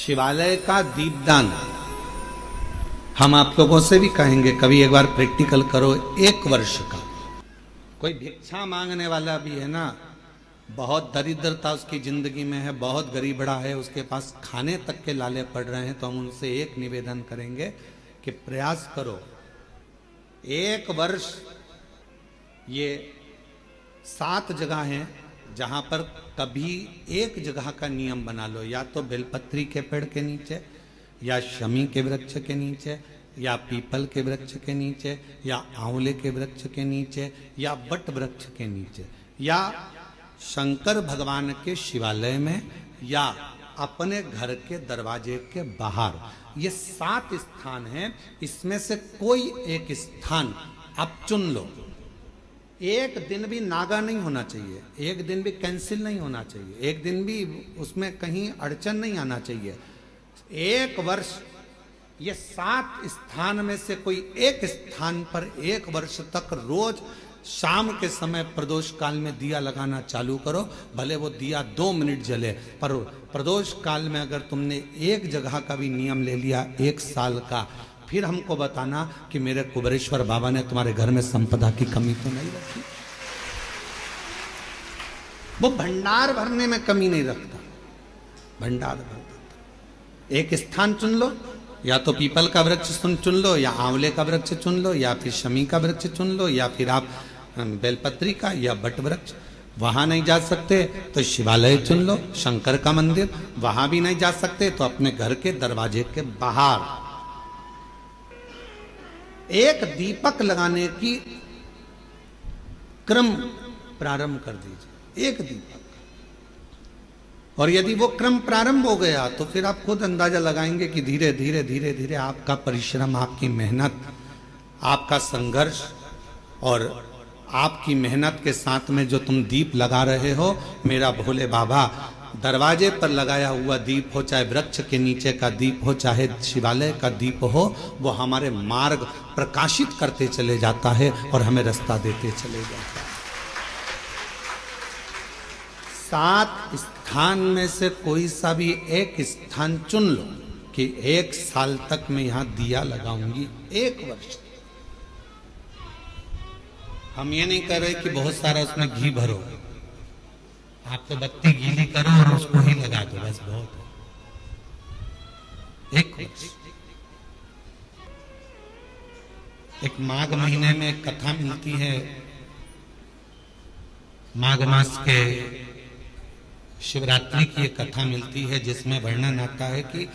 शिवालय का दीपदान हम आप लोगों से भी कहेंगे, कभी एक बार प्रैक्टिकल करो। 1 वर्ष का कोई भिक्षा मांगने वाला भी है ना, बहुत दरिद्रता उसकी जिंदगी में है, बहुत गरीबड़ा है, उसके पास खाने तक के लाले पड़ रहे हैं, तो हम उनसे एक निवेदन करेंगे कि प्रयास करो 1 वर्ष। ये 7 जगह हैं जहां पर कभी एक जगह का नियम बना लो, या तो बेलपत्री के पेड़ के नीचे, या शमी के वृक्ष के नीचे, या पीपल के वृक्ष के नीचे, या आंवले के वृक्ष के नीचे, या बट वृक्ष के नीचे, या शंकर भगवान के शिवालय में, या अपने घर के दरवाजे के बाहर। ये 7 स्थान हैं, इसमें से कोई एक स्थान आप चुन लो। एक दिन भी नागा नहीं होना चाहिए, एक दिन भी कैंसिल नहीं होना चाहिए, एक दिन भी उसमें कहीं अड़चन नहीं आना चाहिए। 1 वर्ष ये 7 स्थान में से कोई एक स्थान पर 1 वर्ष तक रोज शाम के समय प्रदोष काल में दिया लगाना चालू करो। भले वो दिया 2 मिनट जले, पर प्रदोष काल में अगर तुमने एक जगह का भी नियम ले लिया 1 साल का, फिर हमको बताना कि मेरे कुबेरेश्वर बाबा ने तुम्हारे घर में संपदा की कमी तो नहीं रखी। वो भंडार भरने में कमी नहीं रखता, भंडार भरता। एक स्थान चुन लो, या तो पीपल का वृक्ष चुन लो, या आंवले का वृक्ष चुन लो, या फिर शमी का वृक्ष चुन लो, या फिर आप बेलपत्री का या बट वृक्ष। वहां नहीं जा सकते तो शिवालय चुन लो, शंकर का मंदिर। वहां भी नहीं जा सकते तो अपने घर के दरवाजे के बाहर एक दीपक लगाने की क्रम प्रारंभ कर दीजिए, एक दीपक। और यदि वो क्रम प्रारंभ हो गया तो फिर आप खुद अंदाजा लगाएंगे कि धीरे धीरे धीरे धीरे आपका परिश्रम, आपकी मेहनत, आपका संघर्ष और आपकी मेहनत के साथ में जो तुम दीप लगा रहे हो, मेरा भोले बाबा दरवाजे पर लगाया हुआ दीप हो, चाहे वृक्ष के नीचे का दीप हो, चाहे शिवालय का दीप हो, वो हमारे मार्ग प्रकाशित करते चले जाता है और हमें रास्ता देते चले जाता है। 7 स्थान में से कोई सा भी एक स्थान चुन लो कि 1 साल तक मैं यहां दिया लगाऊंगी, 1 वर्ष। हम ये नहीं कह रहे कि बहुत सारा उसमें घी भरो, आप तो बत्ती गीली करो और उसको ही लगा दो, बस बहुत है। 1 वर्ष। एक माघ महीने में एक कथा मिलती है, माघ मास के शिवरात्रि की एक कथा मिलती है, जिसमें वर्णन आता है कि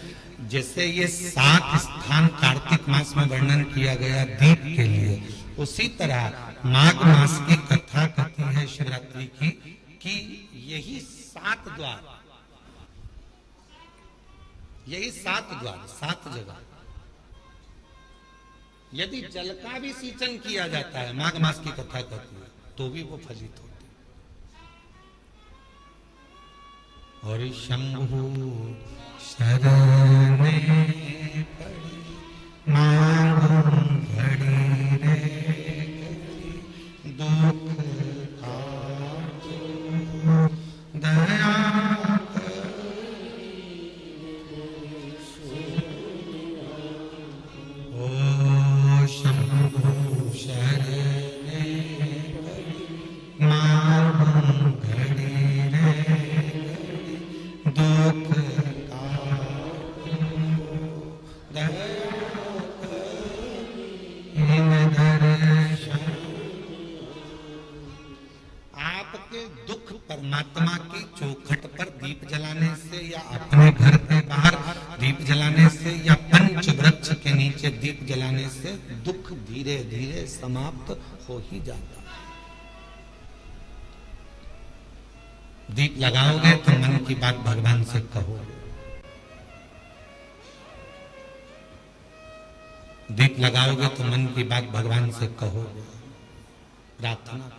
जैसे ये 7 स्थान कार्तिक मास में वर्णन किया गया दीप के लिए, उसी तरह माघ मास की कथा कहती है शिवरात्रि की कि यही 7 द्वार, यही 7 द्वार, 7 जगह यदि जल का भी सिंचन किया जाता है, माघ मास की कथा कहती है, तो भी वो फलित होती। और शंभु शरणे पड़ी मांगो घड़ी रे दुख दया ओ शंभु शरणे मांगो घड़ी रे दुख आपके दुख परमात्मा की चौखट पर दीप जलाने से, या अपने घर के बाहर दीप जलाने से, या पंच वृक्ष के नीचे दीप जलाने से दुख धीरे धीरे समाप्त हो ही जाता है। दीप लगाओगे तो मन की बात भगवान से कहोगे, दीप लगाओगे तो मन की बात भगवान से कहोगे, प्रार्थना